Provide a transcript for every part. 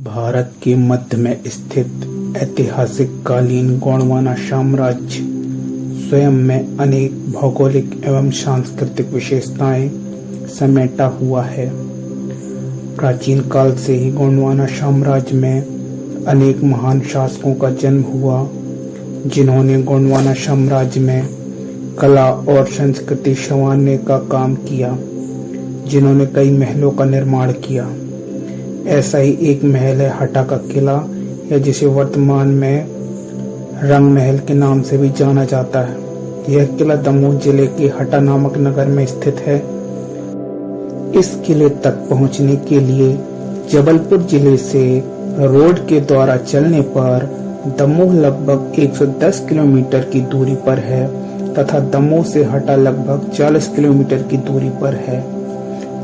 भारत के मध्य में स्थित ऐतिहासिक कालीन गोंडवाना साम्राज्य स्वयं में अनेक भौगोलिक एवं सांस्कृतिक विशेषताएं समेटा हुआ है। प्राचीन काल से ही गोंडवाना साम्राज्य में अनेक महान शासकों का जन्म हुआ, जिन्होंने गोंडवाना साम्राज्य में कला और संस्कृति संवारने का काम किया, जिन्होंने कई महलों का निर्माण किया। ऐसा ही एक महल है हटा का किला, या जिसे वर्तमान में रंग महल के नाम से भी जाना जाता है। यह किला दमोह जिले के हटा नामक नगर में स्थित है। इस किले तक पहुंचने के लिए जबलपुर जिले से रोड के द्वारा चलने पर दमोह लगभग 110 किलोमीटर की दूरी पर है तथा दमोह से हटा लगभग 40 किलोमीटर की दूरी पर है।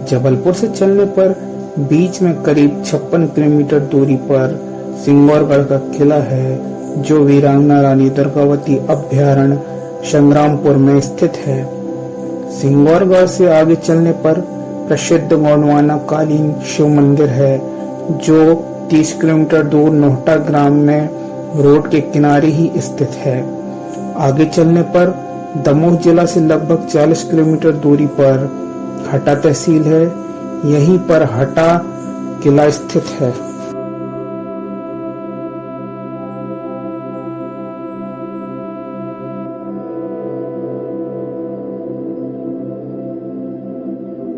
जबलपुर से चलने पर बीच में करीब 56 किलोमीटर दूरी पर सिंगौरगढ़ का किला है, जो वीरांगना रानी दुर्गावती अभ्यारण्य संग्रामपुर में स्थित है। सिंगौरगढ़ से आगे चलने पर प्रसिद्ध गोंडवाना कालीन शिव मंदिर है, जो 30 किलोमीटर दूर नोहटा ग्राम में रोड के किनारे ही स्थित है। आगे चलने पर दमोह जिला से लगभग 40 किलोमीटर दूरी पर हटा तहसील है। यहीं पर हटा किला स्थित है।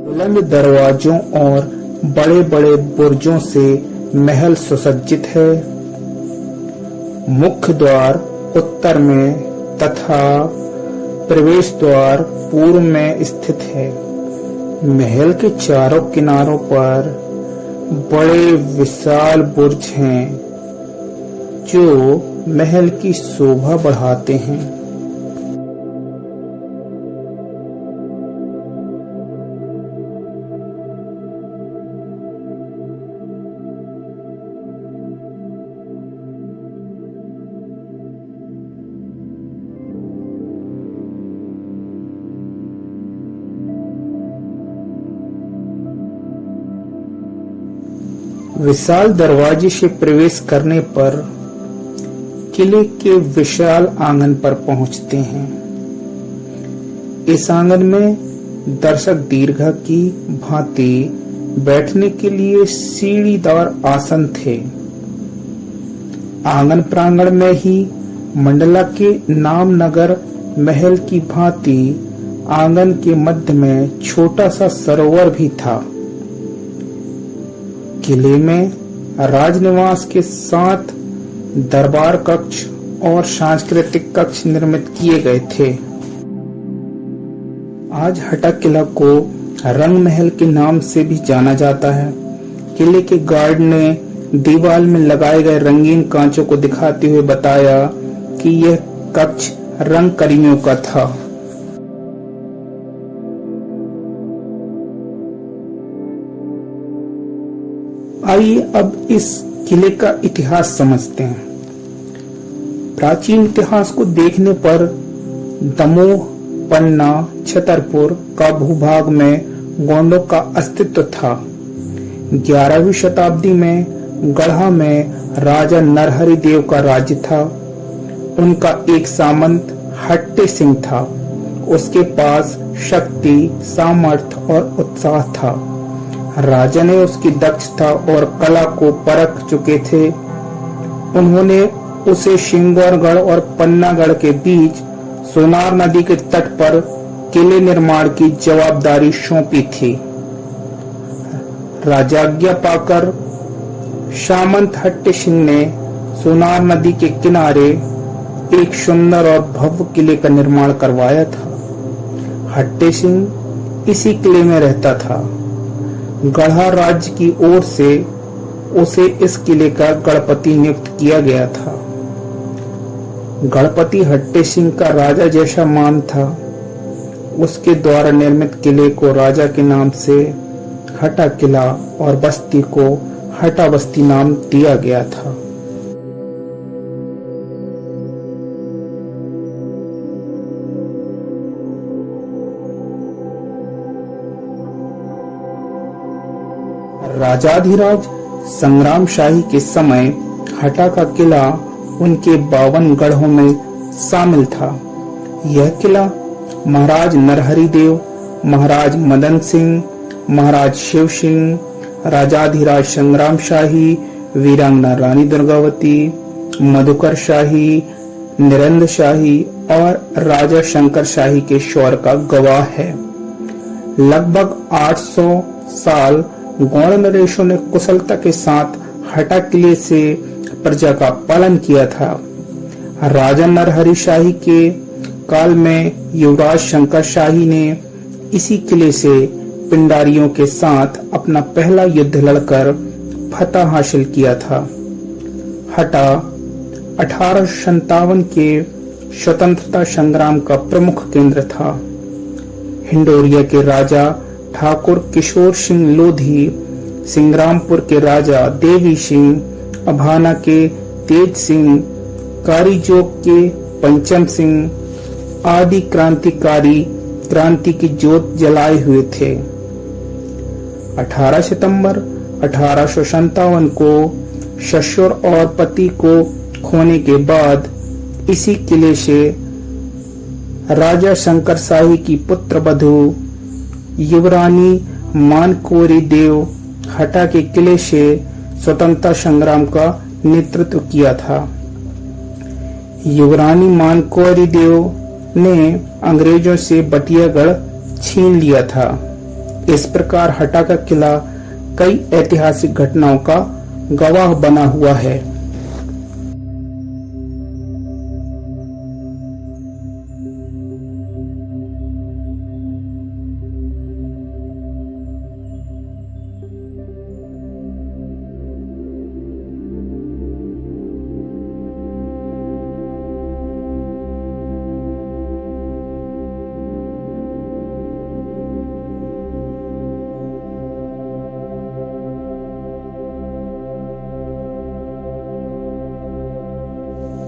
बुलंद दरवाजों और बड़े-बड़े बुर्जों से महल सुसज्जित है। मुख्य द्वार उत्तर में तथा प्रवेश द्वार पूर्व में स्थित है। महल के चारों किनारों पर बड़े विशाल बुर्ज हैं, जो महल की शोभा बढ़ाते हैं। विशाल दरवाजे से प्रवेश करने पर किले के विशाल आंगन पर पहुंचते हैं। इस आंगन में दर्शक दीर्घा की भांति बैठने के लिए सीढ़ीदार आसन थे। आंगन प्रांगण में ही मंडला के नामनगर महल की भांति आंगन के मध्य में छोटा सा सरोवर भी था। किले में राजनिवास के साथ दरबार कक्ष और सांस्कृतिक कक्ष निर्मित किए गए थे। आज हटा किला को रंग महल के नाम से भी जाना जाता है। किले के गार्ड ने दीवार में लगाए गए रंगीन कांचों को दिखाते हुए बताया कि यह कक्ष रंग कर्मियों का था। आइए अब इस किले का इतिहास समझते हैं। प्राचीन इतिहास को देखने पर दमोह, पन्ना, छतरपुर का भूभाग में गोंडों का अस्तित्व था। 11वीं शताब्दी में गढ़ा में राजा नरहरि देव का राज्य था। उनका एक सामंत हट्टे सिंह था। उसके पास शक्ति, सामर्थ्य और उत्साह था। राजा ने उसकी दक्षता और कला को परख चुके थे। उन्होंने उसे सिंगौरगढ़ और पन्नागढ़ के बीच सोनार नदी के तट पर किले निर्माण की जवाबदारी सौंपी थी। राजाज्ञा पाकर सामंत हट्टे सिंह ने सोनार नदी के किनारे एक सुंदर और भव्य किले का निर्माण करवाया था। हट्टे सिंह इसी किले में रहता था। गढ़ा राज्य की ओर से उसे इस किले का गढ़पति नियुक्त किया गया था। गढ़पति हट्टे सिंह का राजा जैसा मान था। उसके द्वारा निर्मित किले को राजा के नाम से हटा किला और बस्ती को हटा बस्ती नाम दिया गया था। राजाधिराज संग्राम शाही के समय हटा का किला उनके 52 गढ़ों में शामिल था। यह किला महाराज नरहरि देव, महाराज मदन सिंह, महाराज शिव सिंह, राजाधिराज संग्राम शाही, वीरांगना रानी दुर्गावती, मधुकर शाही, निरंद शाही और राजा शंकर शाही के शौर्य का गवाह है। लगभग 800 साल गौड़ नरेशों ने कुशलता के साथ हटा किले से प्रजा का पालन किया था। राजा नरहरि शाही के काल में युवराज शंकर शाही ने इसी किले से पिंडारियों के साथ अपना पहला युद्ध लड़कर फतह हासिल किया था। हटा 1857 के स्वतंत्रता संग्राम का प्रमुख केंद्र था। हिंडोरिया के राजा ठाकुर किशोर सिंह लोधी, सिंग्रामपुर के राजा देवी सिंह, अभाना के तेज सिंह, कारीजोक के पंचम सिंह आदि क्रांतिकारी क्रांति की जोत जलाए हुए थे। 18 सितंबर 1857 को ससुर और पति को खोने के बाद इसी किले से राजा शंकर शाही की पुत्र वधू युवरानी मानकोरी देव हटा के किले से स्वतंत्रता संग्राम का नेतृत्व किया था। युवरानी मानकोरी देव ने अंग्रेजों से बटियागढ़ छीन लिया था। इस प्रकार हटा का किला कई ऐतिहासिक घटनाओं का गवाह बना हुआ है।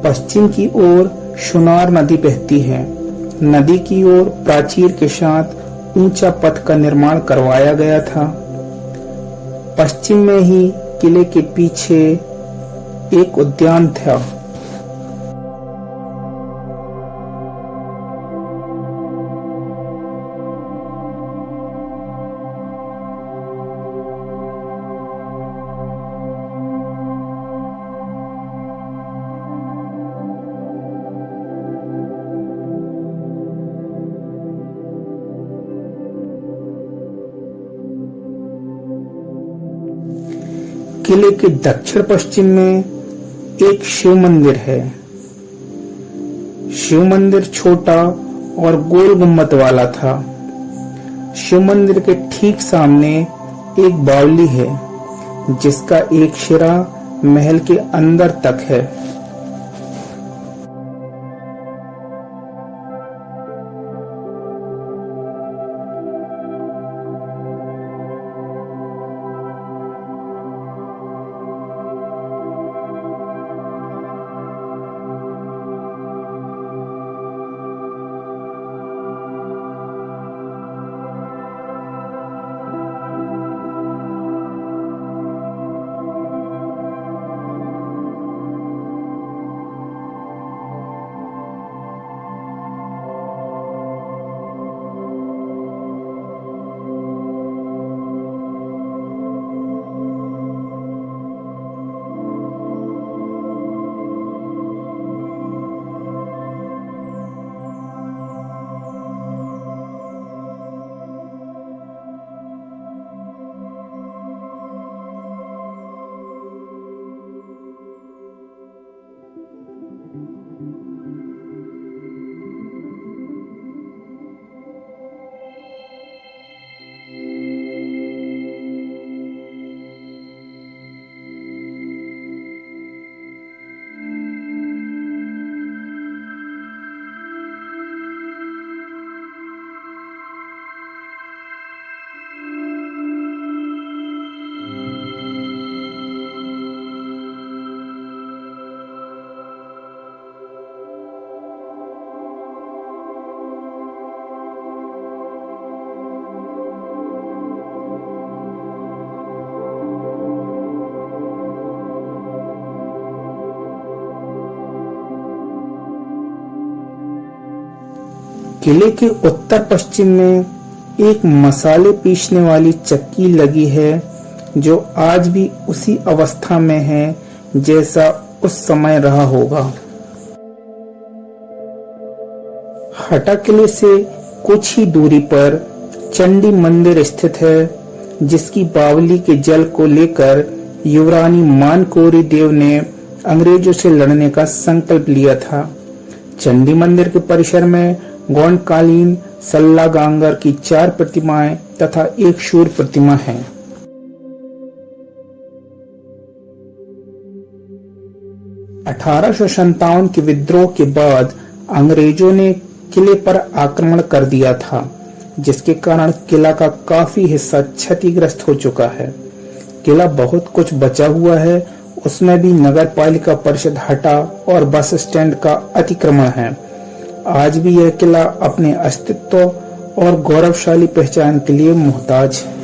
पश्चिम की ओर सुनार नदी बहती है। नदी की ओर प्राचीर के साथ ऊंचा पथ का निर्माण करवाया गया था। पश्चिम में ही किले के पीछे एक उद्यान था। किले के दक्षिण पश्चिम में एक शिव मंदिर है। शिव मंदिर छोटा और गोल गुम्बद वाला था। शिव मंदिर के ठीक सामने एक बावली है जिसका एक सिरा महल के अंदर तक है। किले के उत्तर पश्चिम में एक मसाले पीसने वाली चक्की लगी है जो आज भी उसी अवस्था में है जैसा उस समय रहा होगा। हटा किले से कुछ ही दूरी पर चंडी मंदिर स्थित है जिसकी बावली के जल को लेकर युवरानी मानकोरी देव ने अंग्रेजों से लड़ने का संकल्प लिया था। चंडी मंदिर के परिसर में गोंडकालीन सल्ला गांगर की 4 प्रतिमाएं तथा एक शूर प्रतिमा है। अठारह के विद्रोह के बाद अंग्रेजों ने किले पर आक्रमण कर दिया था, जिसके कारण किला का काफी हिस्सा क्षतिग्रस्त हो चुका है। किला बहुत कुछ बचा हुआ है, उसमें भी नगर पालिका परिषद हटा और बस स्टैंड का अतिक्रमण है। आज भी यह किला अपने अस्तित्व और गौरवशाली पहचान के लिए मुहताज है।